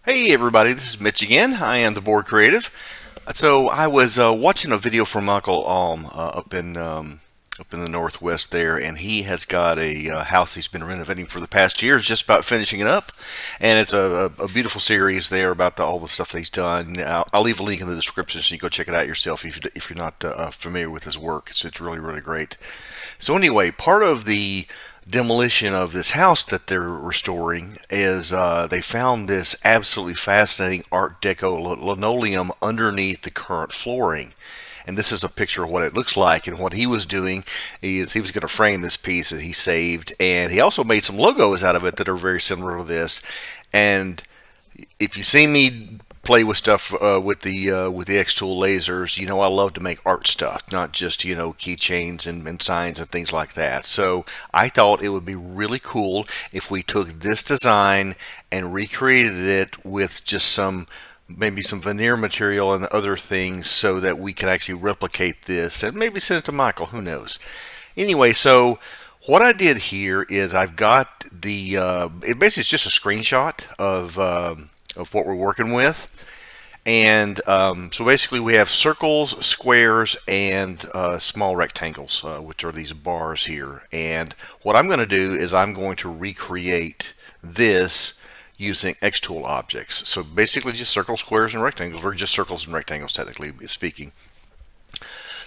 Hey everybody, this is Mitch again. I am the Board Creative. So I was watching a video from Michael Alm up in the Northwest there, and he has got a house he's been renovating for the past year. It's just about finishing it up, and it's a beautiful series there about all the stuff that he's done. I'll leave a link in the description so you can go check it out yourself if you're not familiar with his work. It's really great. So anyway, part of the demolition of this house that they're restoring is they found this absolutely fascinating Art Deco linoleum underneath the current flooring. And this is a picture of what it looks like. And what he was doing is he was going to frame this piece that he saved, and he also made some logos out of it that are very similar to this. And if you see me play with stuff with the xTool lasers, you know I love to make art stuff, not just keychains and signs and things like that. So I thought it would be really cool if we took this design and recreated it with just maybe some veneer material and other things so that we can actually replicate this and maybe send it to Michael, who knows. Anyway, so what I did here is I've got it basically is just a screenshot of what we're working with. And so basically we have circles, squares, and small rectangles, which are these bars here. And what I'm going to do is I'm going to recreate this using xTool objects. So basically just circles, squares, and rectangles, or just circles and rectangles technically speaking.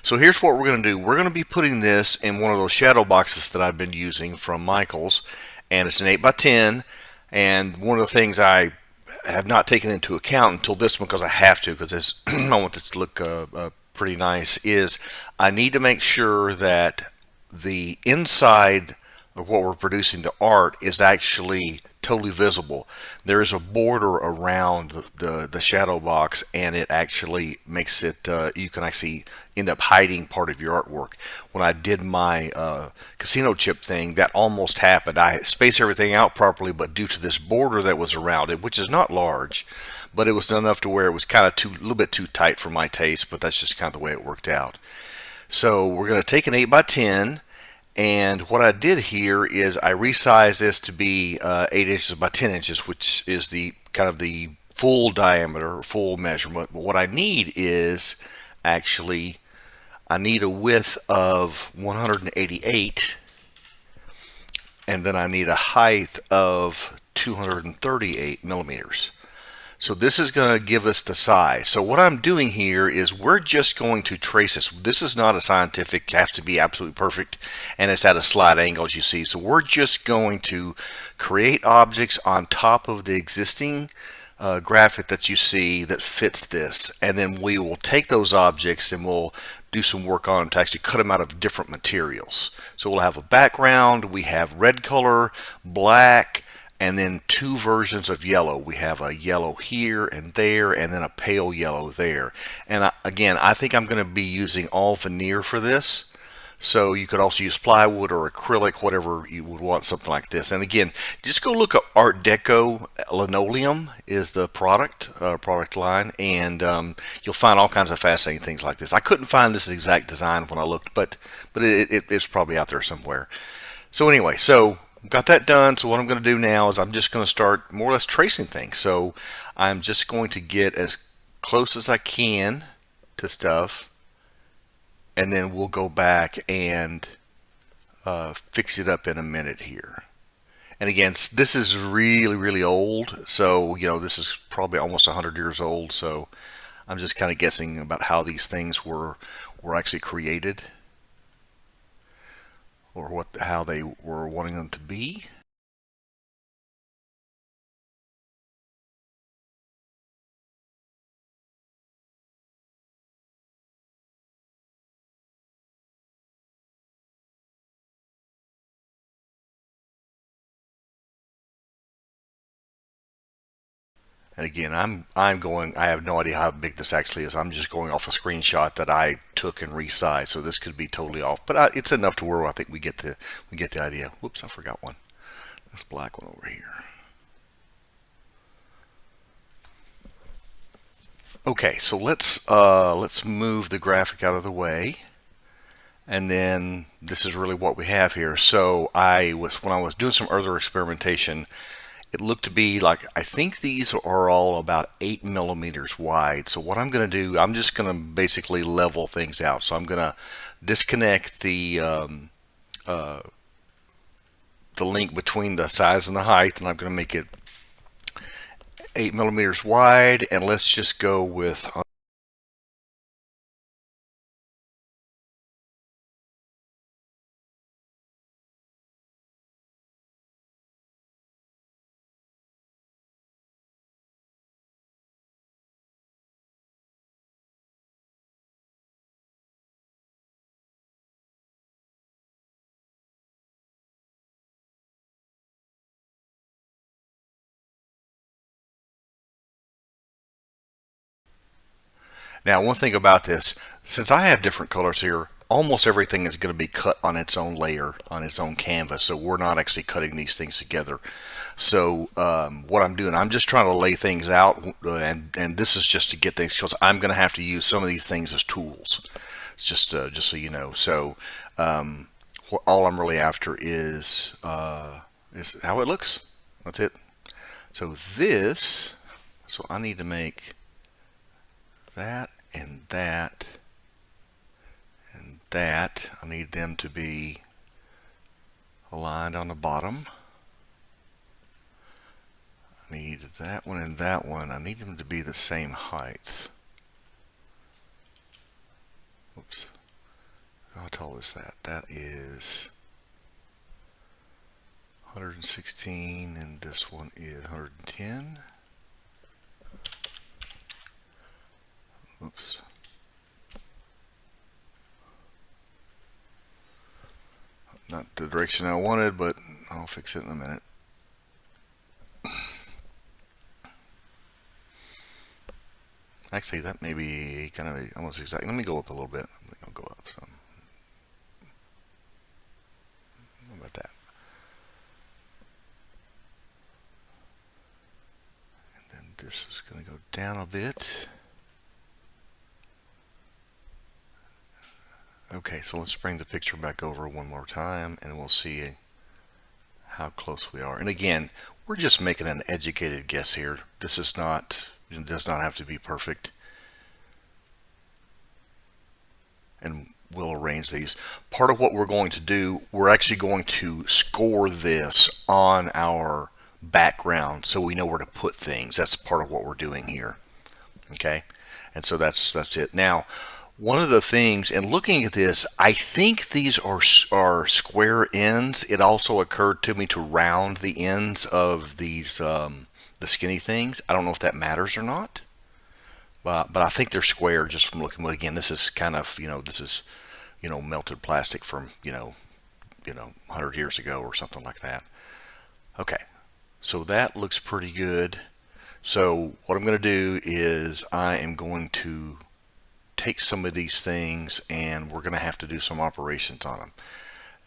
So here's what we're going to do. We're going to be putting this in one of those shadow boxes that I've been using from Michael's, and it's an 8x10. And one of the things I have not taken into account until this one, because I have to, because I want this to look pretty nice, is I need to make sure that the inside of what we're producing, the art, is actually totally visible. There is a border around the shadow box, and it actually makes it you can actually end up hiding part of your artwork. When I did my casino chip thing, that almost happened. I spaced everything out properly, but due to this border that was around it, which is not large, but it was enough to where it was kind of a little bit too tight for my taste, but that's just kind of the way it worked out. So we're going to take an 8x10, and what I did here is I resized this to be 8 inches by 10 inches, which is the kind of the full diameter, full measurement. But what I need is actually, I need a width of 188, and then I need a height of 238 millimeters. So this is going to give us the size. So what I'm doing here is we're just going to trace this. This is not a scientific, has to be absolutely perfect, and it's at a slight angle, as you see. So we're just going to create objects on top of the existing graphic that you see that fits this, and then we will take those objects and we'll do some work on them to actually cut them out of different materials. So we'll have a background, we have red color, black, and then two versions of yellow. We have a yellow here and there, and then a pale yellow there. And again, I think I'm going to be using all veneer for this. So you could also use plywood or acrylic, whatever you would want, something like this. And again, just go look up Art Deco linoleum is the product line, and you'll find all kinds of fascinating things like this. I couldn't find this exact design when I looked, but it's probably out there somewhere. So anyway, so got that done. So what I'm going to do now is I'm just going to start more or less tracing things. So I'm just going to get as close as I can to stuff, and then we'll go back and fix it up in a minute here. And again, this is really old, so this is probably almost 100 years old. So I'm just kind of guessing about how these things were actually created, or how they were wanting them to be. And again, I have no idea how big this actually is. I'm just going off a screenshot that I took and resized, so this could be totally off, but it's enough to where I think we get the idea. Whoops, I forgot one. This black one over here. Okay, so let's move the graphic out of the way, and then this is really what we have here. So when I was doing some other experimentation, it looked to be like, I think these are all about 8 millimeters wide. So what I'm going to do, I'm just going to basically level things out. So I'm going to disconnect the link between the size and the height, and I'm going to make it 8 millimeters wide, and let's just go with Now, one thing about this, since I have different colors here, almost everything is going to be cut on its own layer, on its own canvas. So we're not actually cutting these things together. So what I'm doing, I'm just trying to lay things out, and this is just to get things, because I'm going to have to use some of these things as tools. It's just so you know. So all I'm really after is how it looks. That's it. So so I need to make that and that and that. I need them to be aligned on the bottom. I need that one and that one. I need them to be the same height. Oops. How tall is that? That is 116, and this one is 110. Oops. Not the direction I wanted, but I'll fix it in a minute. Actually, that may be kind of almost exact. Let me go up a little bit. I think I'll go up some. How about that? And then this is going to go down a bit. Okay, so let's bring the picture back over one more time, and we'll see how close we are. And again, we're just making an educated guess here. This is not, it does not have to be perfect. And we'll arrange these. Part of what we're going to do, we're actually going to score this on our background so we know where to put things. That's part of what we're doing here. Okay, and so that's it. Now, one of the things, and looking at this, I think these are square ends. It also occurred to me to round the ends of these the skinny things. I don't know if that matters or not, but I think they're square just from looking. But again, this is kind of, this is melted plastic from 100 years ago or something like that. Okay, so that looks pretty good. So what I'm going to do is I am going to take some of these things, and we're going to have to do some operations on them.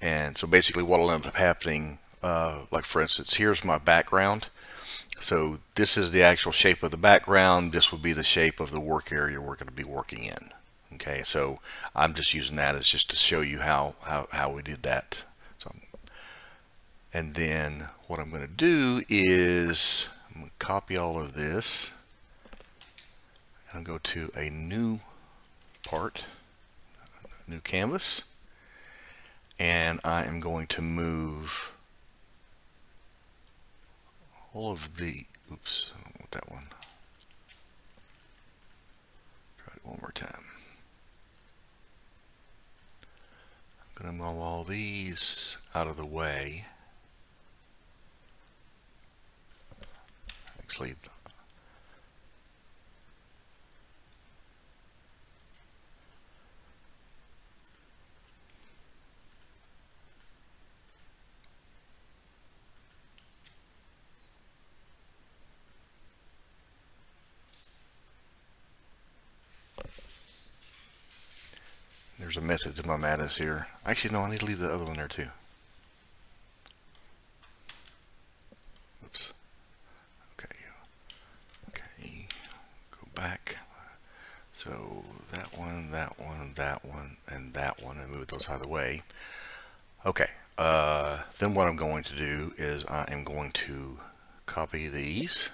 And so basically what will end up happening, like for instance, here's my background. So this is the actual shape of the background. This will be the shape of the work area we're going to be working in. Okay, so I'm just using that as just to show you how we did that. So, and then what I'm going to do is I'm going to copy all of this and go to a new part, new canvas, and I am going to move all of the, oops, I don't want that one. Try it one more time. I'm going to move all these out of the way. Actually, there's a method to my madness here. Actually, no, I need to leave the other one there too. Oops. Okay, go back. So that one, that one, that one, and that one, and move those out of the way. Okay, then what I'm going to do is I am going to copy these.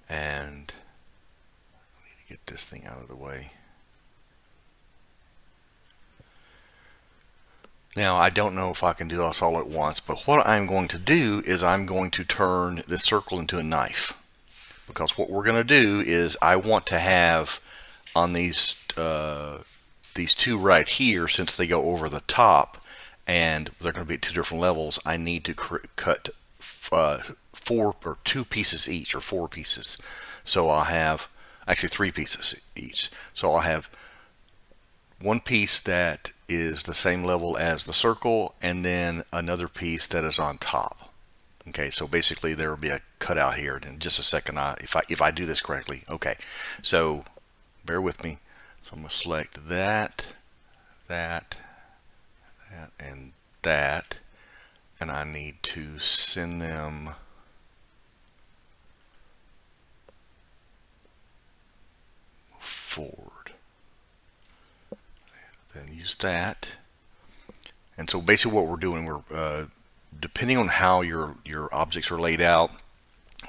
And I need to get this thing out of the way. Now, I don't know if I can do this all at once, but what I'm going to do is I'm going to turn this circle into a knife. Because what we're going to do is I want to have on these two right here, since they go over the top and they're going to be at two different levels, I need to cut two pieces each, or 4 pieces. So I'll have actually 3 pieces each. So I'll have one piece that is the same level as the circle, and then another piece that is on top. Okay, so basically there will be a cutout here in just a second. If I do this correctly. Okay, so bear with me. So I'm going to select that, and that, and I need to send them forward. Then use that. And so basically what we're doing, we're depending on how your objects are laid out,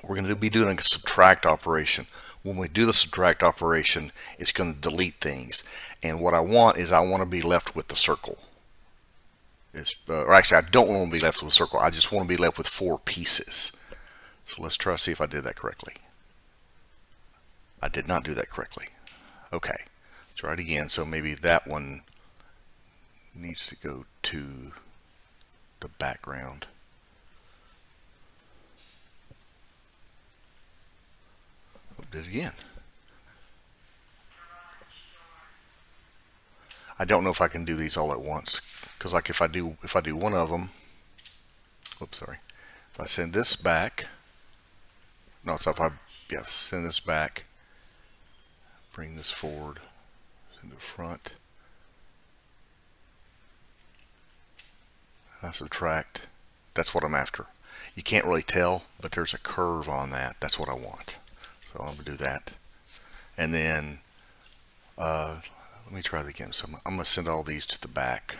we're going to be doing a subtract operation. When we do the subtract operation, it's going to delete things. And what I want is I want to be left with the circle. Or actually, I don't want to be left with a circle. I just want to be left with 4 pieces. So let's try to see if I did that correctly. I did not do that correctly. Okay, let's try it again. So maybe that one needs to go to the background. Did it again. I don't know if I can do these all at once, because like if I do one of them, oops, sorry. If I send this back, no, so if I send this back, bring this forward, send it front, I subtract. That's what I'm after. You can't really tell, but there's a curve on that. That's what I want. So I'm going to do that. And then let me try that again. So I'm going to send all these to the back.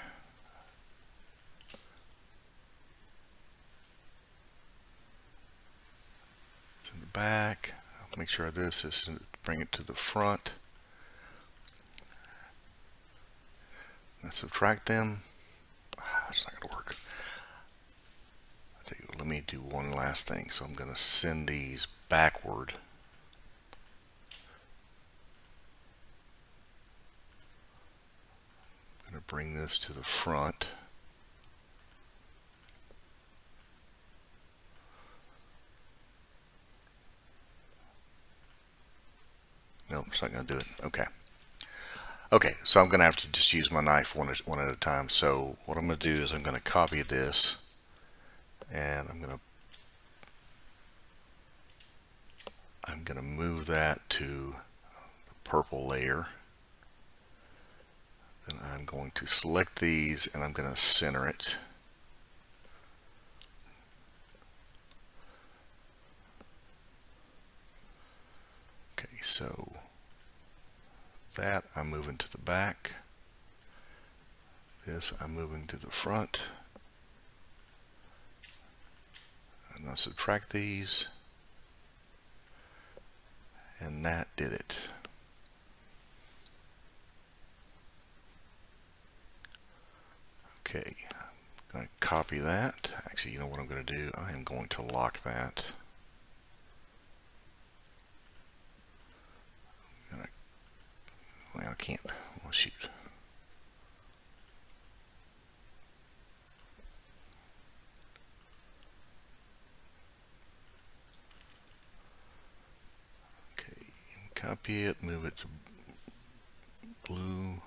Send it back. I'll make sure this is, bring it to the front. Let's subtract them. It's not going to work. Let me do one last thing. So I'm going to send these backward. I'm going to bring this to the front. Nope, it's not going to do it. Okay. Okay, so I'm going to have to just use my knife one at a time. So what I'm going to do is I'm going to copy this, and I'm going to move that to the purple layer. Then I'm going to select these, and I'm going to center it. Okay, so that I'm moving to the back. This I'm moving to the front. And I'll subtract these. And that did it. Okay, I'm going to copy that. Actually, you know what I'm going to do? I am going to lock that. Well, I can't. Oh, shoot. Okay, copy it, move it to blue.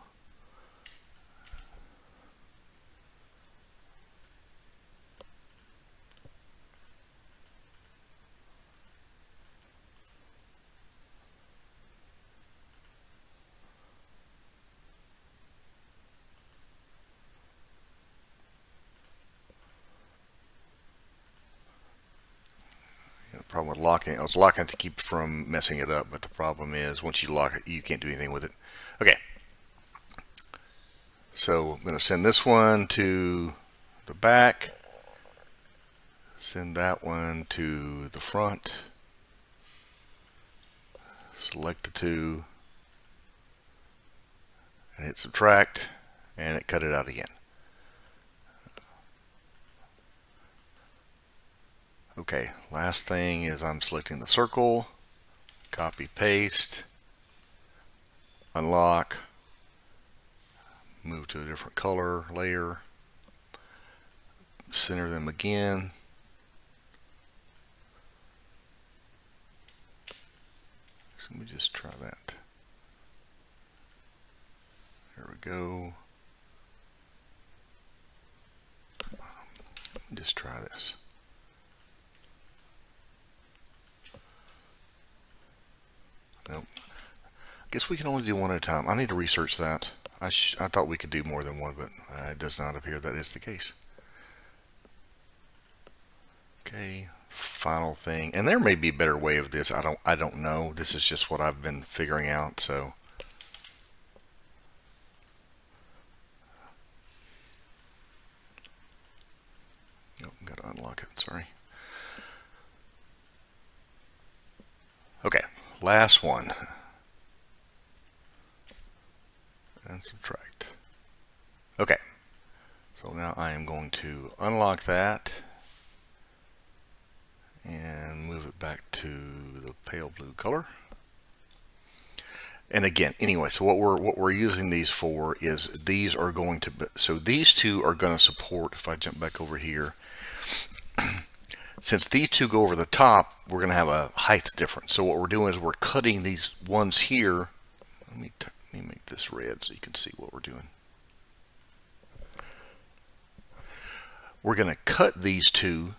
Problem with locking, I was locking it to keep from messing it up, but the problem is once you lock it, you can't do anything with it. Okay, so I'm going to send this one to the back, send that one to the front, select the two, and hit subtract, and it cut it out again. Okay, last thing is I'm selecting the circle, copy, paste, unlock, move to a different color, layer, center them again. So let me just try that. There we go. Just try this. Nope. I guess we can only do one at a time. I need to research that. I thought we could do more than one, but it does not appear that is the case. Okay, final thing, and there may be a better way of this. I don't know. This is just what I've been figuring out. So oh, got to unlock it. Sorry. Okay, last one. And subtract. Okay, so now I am going to unlock that and move it back to the pale blue color. And again, anyway, so what we're using these for is these are going to, so these two are going to support, if I jump back over here, since these two go over the top, we're going to have a height difference. So what we're doing is we're cutting these ones here. Let me make this red so you can see what we're doing. We're going to cut these two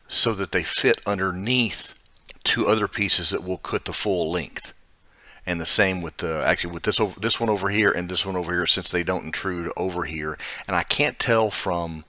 so that they fit underneath two other pieces that will cut the full length. And the same with this one over here and this one over here, since they don't intrude over here. And I can't tell from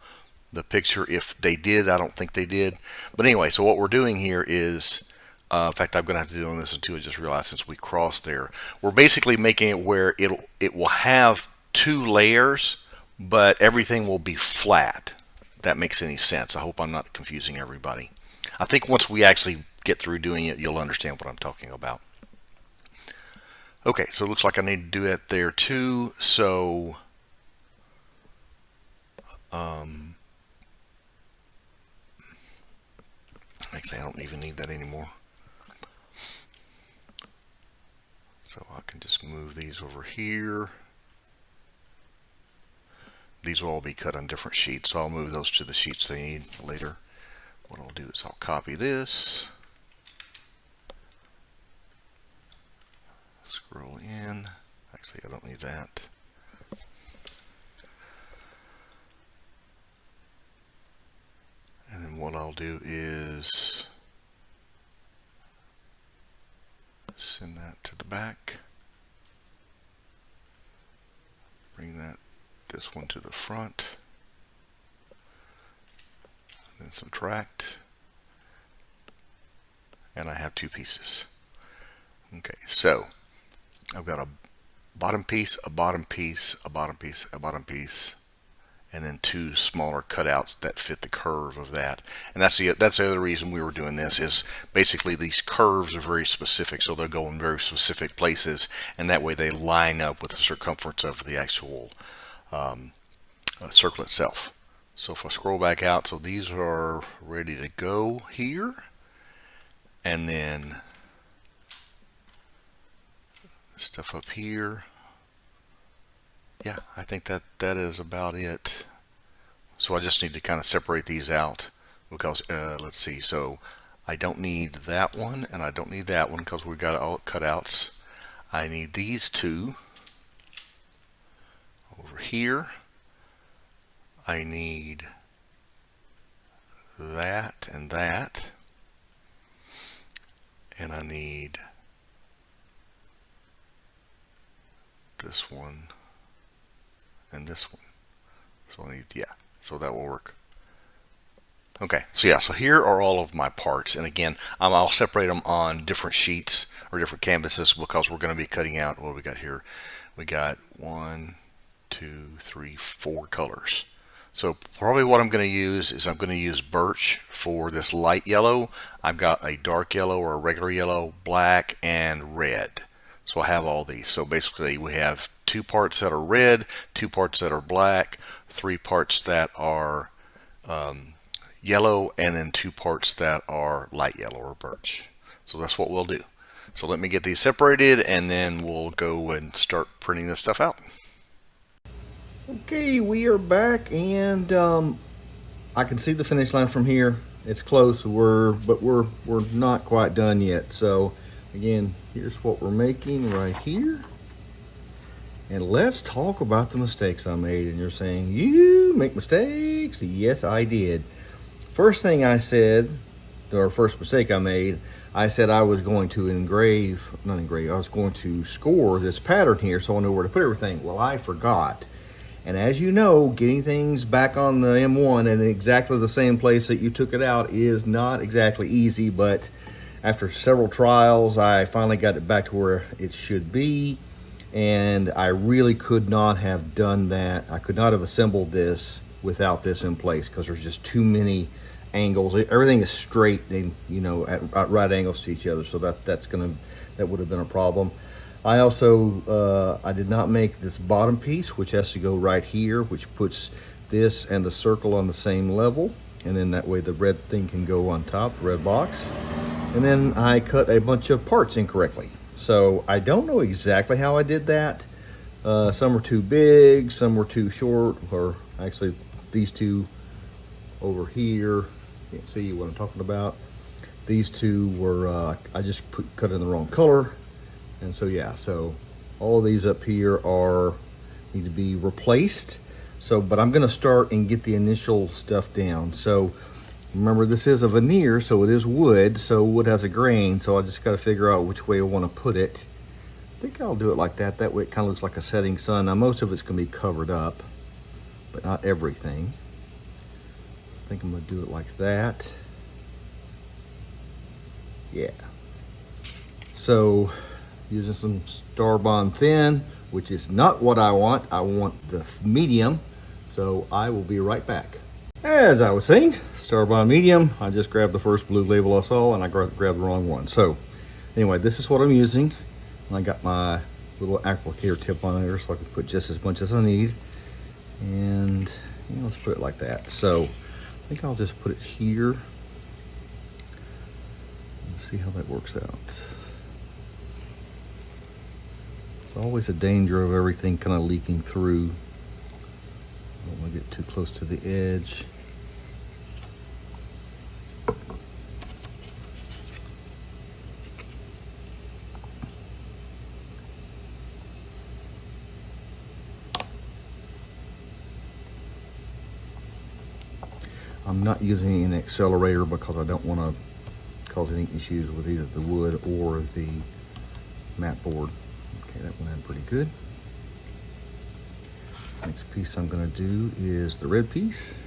the picture if they did. I don't think they did. But anyway, so what we're doing here is, in fact, I'm going to have to do on this one too. I just realized since we crossed there, we're basically making it where it will have two layers, but everything will be flat. If that makes any sense. I hope I'm not confusing everybody. I think once we actually get through doing it, you'll understand what I'm talking about. Okay, so it looks like I need to do that there too. So actually, I don't even need that anymore. So I can just move these over here. These will all be cut on different sheets, so I'll move those to the sheets they need later. What I'll do is I'll copy this, scroll in. Actually, I don't need that. And then what I'll do is send that to the back. Bring this one to the front. Then subtract. And I have two pieces. Okay, so I've got a bottom piece, a bottom piece, a bottom piece, a bottom piece, and then two smaller cutouts that fit the curve of that. And that's the other reason we were doing this, is basically these curves are very specific, so they'll go in very specific places, and that way they line up with the circumference of the actual circle itself. So if I scroll back out, so these are ready to go here, and then stuff up here. Yeah, I think that is about it. So I just need to kind of separate these out because let's see, so I don't need that one and I don't need that one because we've got all cutouts. I need these two over here. I need that, and I need this one and this one. So I need, yeah, so that will work. Okay, so yeah, so here are all of my parts, and again, I'll separate them on different sheets or different canvases because we're going to be cutting out, what do we got here? We got 1, 2, 3, 4 colors. So probably what I'm going to use is I'm going to use birch for this light yellow. I've got a dark yellow or a regular yellow, black, and red. So I have all these. So basically we have 2 parts that are red, 2 parts that are black, 3 parts that are yellow, and then 2 parts that are light yellow or birch. So that's what we'll do. So let me get these separated and then we'll go and start printing this stuff out. Okay, we are back, and I can see the finish line from here. It's close, but we're not quite done yet. So again, here's what we're making right here. And let's talk about the mistakes I made. And you're saying, you make mistakes? Yes, I did. First thing I said, or first mistake I made, I said I was going to I was going to score this pattern here so I know where to put everything. Well, I forgot. And as you know, getting things back on the M1 in exactly the same place that you took it out is not exactly easy, but after several trials, I finally got it back to where it should be. And I really could not have done that. I could not have assembled this without this in place because there's just too many angles. Everything is straight and, you know, at right angles to each other. So that would have been a problem. I also, I did not make this bottom piece, which has to go right here, which puts this and the circle on the same level. And then that way the red thing can go on top, the red box. And then I cut a bunch of parts incorrectly. So I don't know exactly how I did that. Some were too big, some were too short, or actually these two over here, can't see what I'm talking about. These two were, I just cut in the wrong color. And so yeah, so all of these up here need to be replaced. So, but I'm gonna start and get the initial stuff down. So remember, this is a veneer, so it is wood, so wood has a grain, so I just gotta figure out which way I wanna put it. I think I'll do it like that. That way it kinda looks like a setting sun. Now most of it's gonna be covered up, but not everything. I think I'm gonna do it like that. Yeah. So, using some Starbond thin, which is not what I want. I want the medium. So I will be right back. As I was saying, Starbond medium, I just grabbed the first blue label I saw and I grabbed the wrong one. So anyway, this is what I'm using. I got my little applicator tip on there so I can put just as much as I need. And you know, let's put it like that. So I think I'll just put it here. Let's see how that works out. Always a danger of everything kind of leaking through. I don't want to get too close to the edge. I'm not using an accelerator because I don't want to cause any issues with either the wood or the mat board. Okay, that went in pretty good. Next piece I'm going to do is the red piece.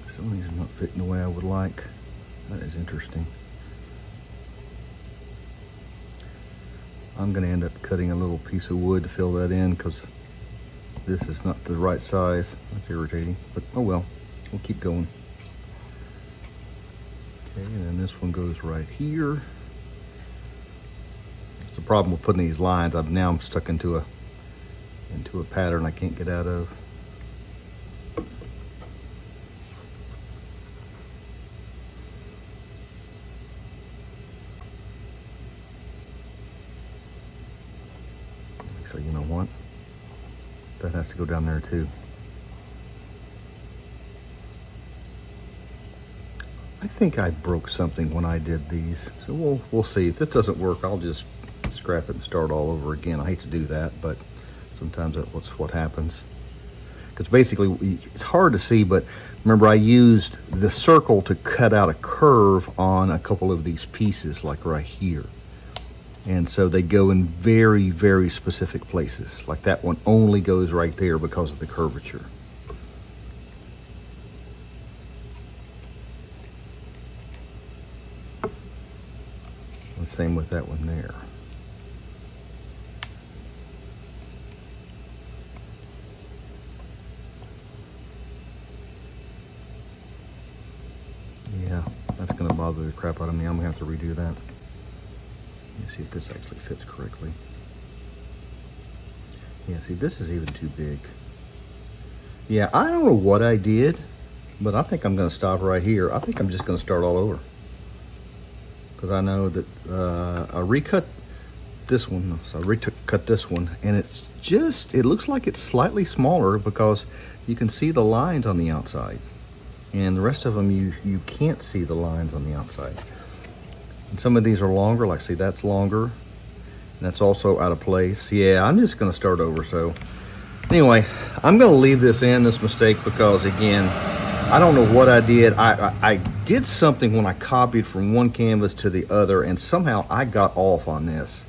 Some of these are not fitting the way I would like. That is interesting. I'm going to end up cutting a little piece of wood to fill that in because this is not the right size. That's irritating, but oh well, we'll keep going. Okay, and then this one goes right here. That's the problem with putting these lines. I'm stuck into a pattern I can't get out of. So you know what? That has to go down there too. I think I broke something when I did these. So we'll see. If this doesn't work, I'll just scrap it and start all over again. I hate to do that, but sometimes that's what happens. because basically it's hard to see, but remember I used the circle to cut out a curve on a couple of these pieces, like right here. And so they go in very, very specific places. Like that one only goes right there because of the curvature. And same with that one there. Yeah, that's gonna bother the crap out of me. I'm gonna have to redo that. Let me see if this actually fits correctly. Yeah, see, this is even too big. Yeah, I don't know what I did, but I think I'm gonna stop right here. I think I'm just gonna start all over. Because I know that I recut this one, so I recut this one, and it's just, it looks like it's slightly smaller because you can see the lines on the outside. And the rest of them, you can't see the lines on the outside. And some of these are longer, like see, that's longer. And that's also out of place. Yeah, I'm just gonna start over. So anyway, I'm gonna leave this mistake, because again, I don't know what I did. I did something when I copied from one canvas to the other, and somehow I got off on this.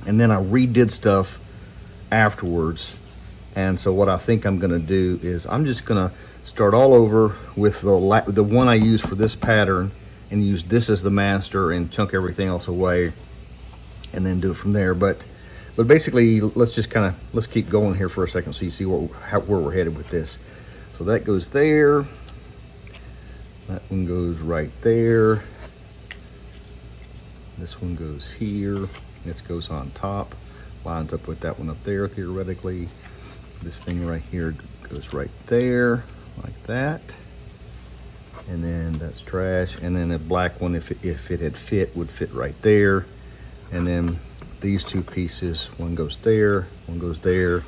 And then I redid stuff afterwards. And so what I think I'm gonna do is I'm just gonna start all over with the one I used for this pattern, and use this as the master and chunk everything else away, and then do it from there. But basically, let's keep going here for a second so you see where we're headed with this. So that goes there, that one goes right there, this one goes here, this goes on top, lines up with that one up there theoretically. This thing right here goes right there, like that. And then that's trash. And then the black one, if it had fit, would fit right there. And then these two pieces, one goes there, one goes there.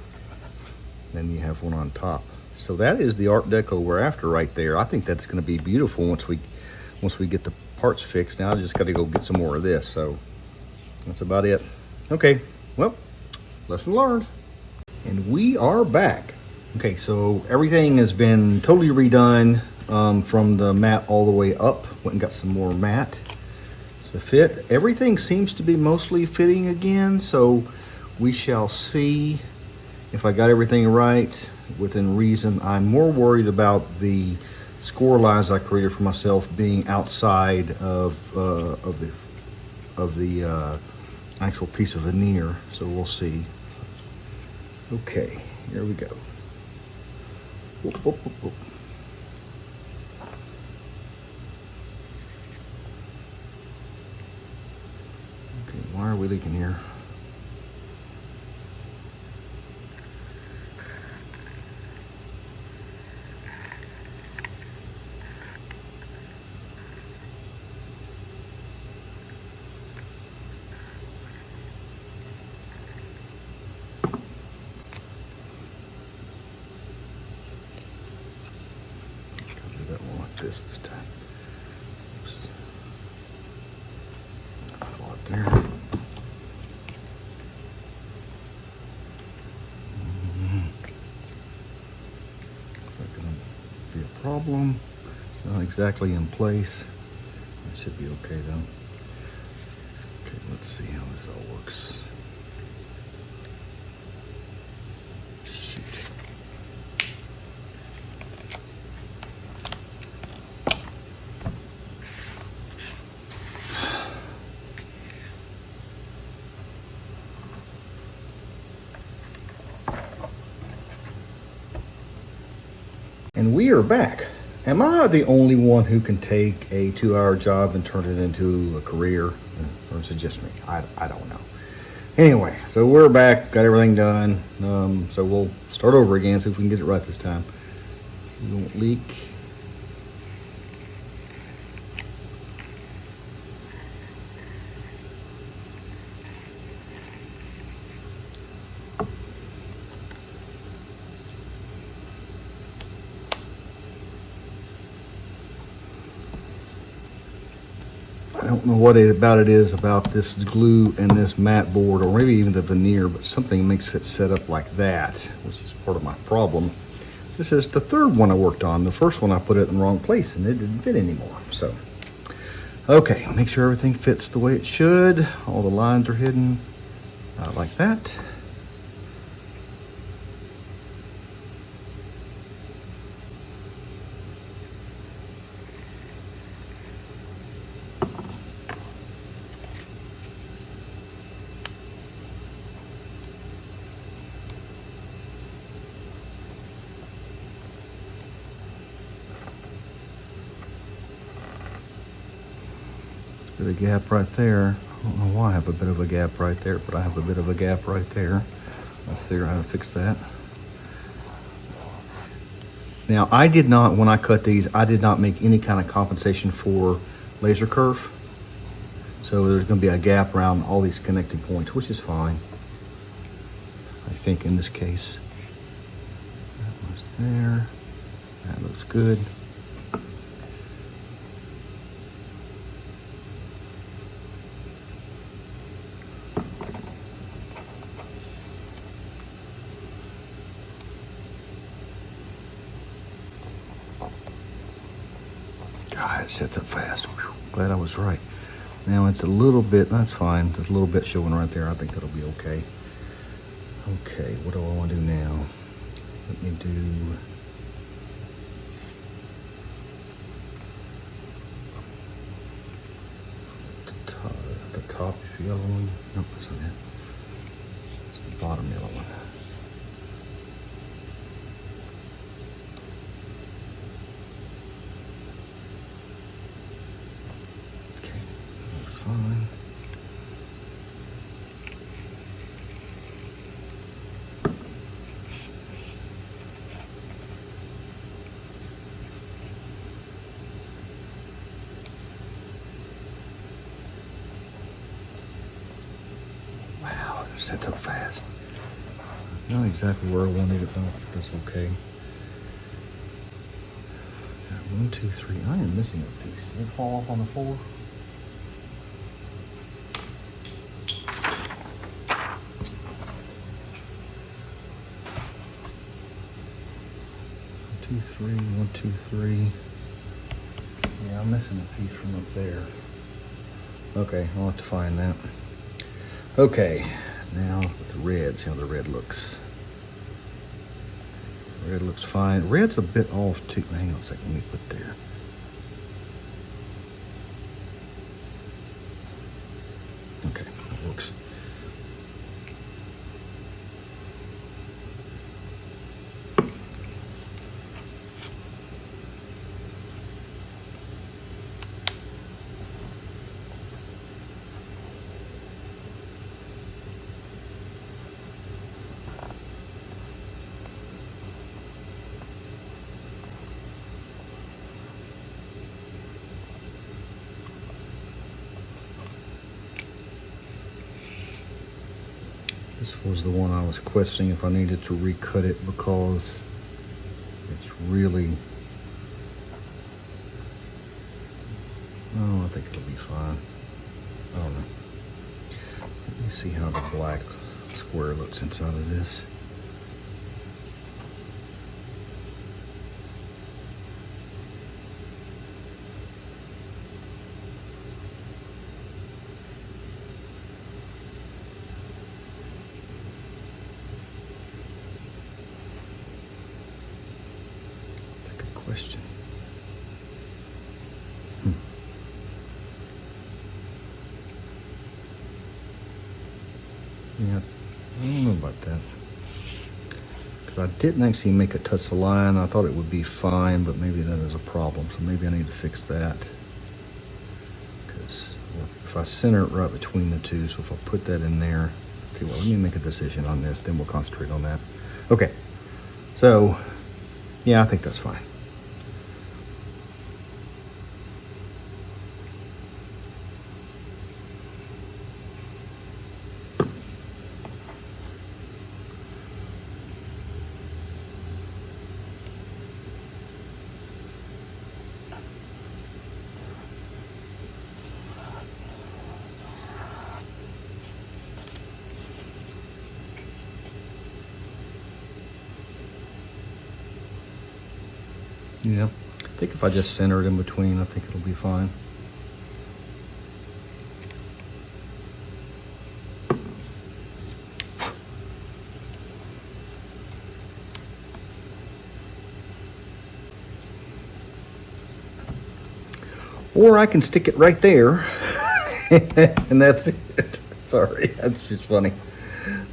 Then you have one on top. So that is the Art Deco we're after right there. I think that's going to be beautiful once we get the parts fixed. Now I just got to go get some more of this. So that's about it. Okay, well, lesson learned. And we are back. Okay, so everything has been totally redone. From the mat all the way up. Went and got some more mat to fit. Everything seems to be mostly fitting again, so we shall see if I got everything right within reason. I'm more worried about the score lines I created for myself being outside of the actual piece of veneer, so we'll see. Okay, here we go. Whoop, whoop, whoop, whoop. Why are we leaking here? I'll do that one like this time. Oops. Pull it there. Problem. It's not exactly in place. It should be okay though. Okay, let's see how this all works. Shoot. And we are back. Am I the only one who can take a 2-hour job and turn it into a career? Or is it just me? I don't know. Anyway, so we're back, got everything done. So we'll start over again, see if we can get it right this time. We won't leak. I don't know what it is about this glue and this mat board, or maybe even the veneer, but something makes it set up like that, which is part of my problem. This is the third one I worked on. The first one I put it in the wrong place and it didn't fit anymore. So, okay, make sure everything fits the way it should. All the lines are hidden like that. Bit of gap right there. I don't know why I have a bit of a gap right there, but I have a bit of a gap right there. Let's figure out how to fix that. Now, I did not, when I cut these, I did not make any kind of compensation for laser curve. So there's going to be a gap around all these connecting points, which is fine. I think in this case. That was there. That looks good. God, it sets up fast. Whew, glad I was right. Now it's a little bit, that's fine. There's a little bit showing right there. I think that'll be okay. Okay, what do I want to do now? Let me do... the top yellow one. Nope, that's not it. It's the bottom yellow one. Fine. Wow, it sets up fast. Not exactly where I wanted it, but that's okay. 1, 2, 3. I am missing a piece. Did it fall off on the floor? 2, 3, 1, 2, 3. Yeah, I'm missing a piece from up there. Okay, I'll have to find that. Okay, now with the red, see how the red looks. Red looks fine. Red's a bit off too. Hang on a second, let me put there. Okay, that works. This was the one I was questioning if I needed to recut it because it's really, oh, I think it'll be fine. I don't know. Let me see how the black square looks inside of this. Question. Yeah, I don't know about that. Because I didn't actually make it touch the line. I thought it would be fine, but maybe that is a problem. So maybe I need to fix that. Because if I center it right between the two, so if I put that in there, okay, well, let me make a decision on this, then we'll concentrate on that. Okay, so yeah, I think that's fine. Yeah, I think if I just center it in between, I think it'll be fine. Or I can stick it right there, and that's it. Sorry, that's just funny.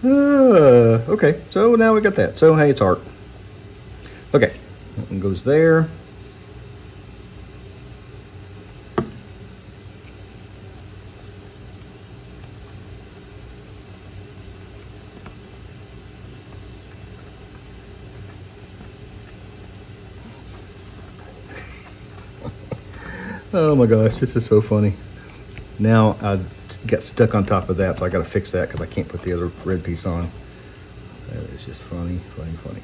Okay, so now we got that. So hey, it's art. Okay, that one goes there. Oh my gosh, this is so funny. Now I got stuck on top of that, so I got to fix that because I can't put the other red piece on. That is just funny, funny, funny.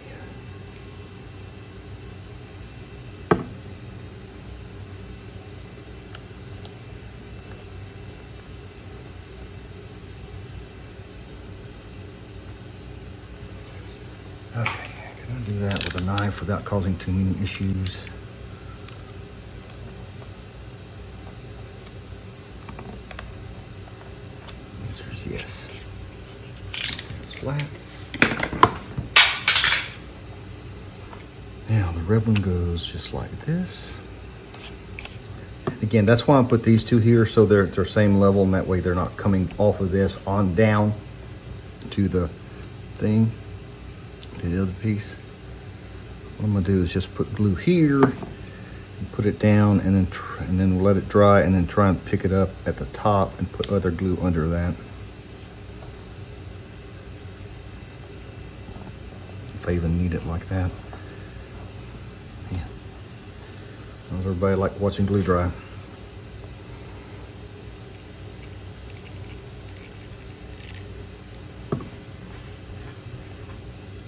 Okay, can I do that with a knife without causing too many issues? Yes. It's flat. Now the red one goes just like this. Again, that's why I put these two here so they're at their same level, and that way they're not coming off of this on down to the thing, to the other piece. What I'm gonna do is just put glue here, and put it down, and then let it dry, and then try and pick it up at the top and put other glue under that. I even need it like that. Yeah. Does everybody like watching glue dry?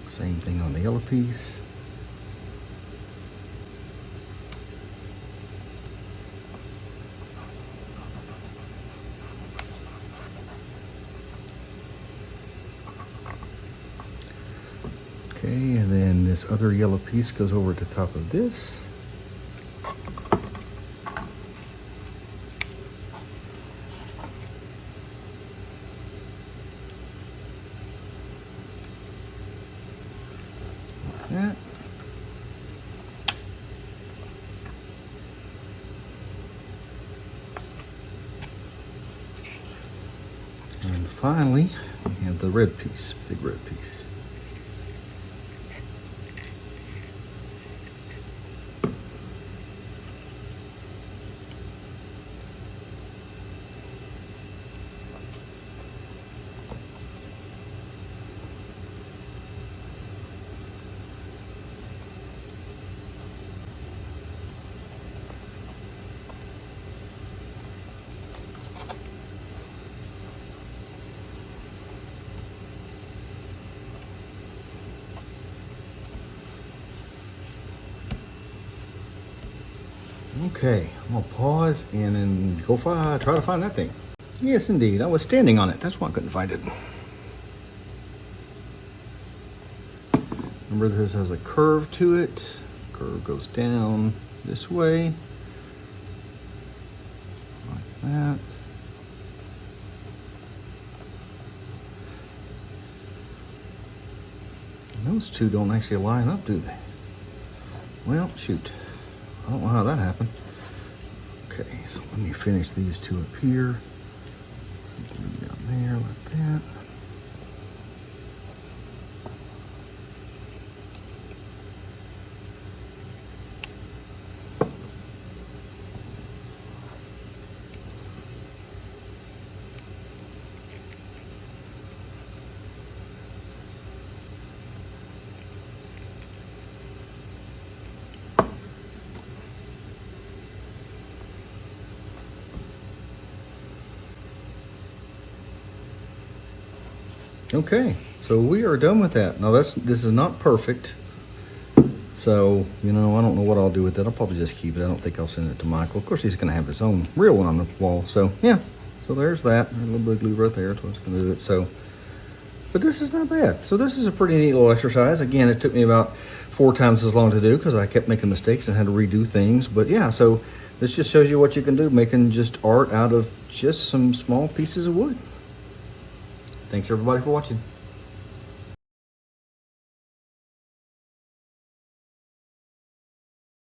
Same thing on the yellow piece. Okay, and then this other yellow piece goes over the top of this. Like that. And finally, we have the red piece, big red piece. Okay, I'm gonna pause and then go try to find that thing. Yes, indeed, I was standing on it. That's why I couldn't find it. Remember, this has a curve to it. Curve goes down this way, like that. And those two don't actually line up, do they? Well, shoot. I don't know how that happened. Okay, so let me finish these two up here. Down there like that. Okay, so we are done with that. Now this is not perfect. So, you know, I don't know what I'll do with it. I'll probably just keep it. I don't think I'll send it to Michael. Of course, he's gonna have his own real one on the wall. So yeah, so there's that. A little bit of glue right there. That's what's gonna do it. So but this is not bad. So this is a pretty neat little exercise. Again, it took me about 4 times as long to do because I kept making mistakes and had to redo things. But yeah, so this just shows you what you can do, making just art out of just some small pieces of wood. Thanks everybody for watching.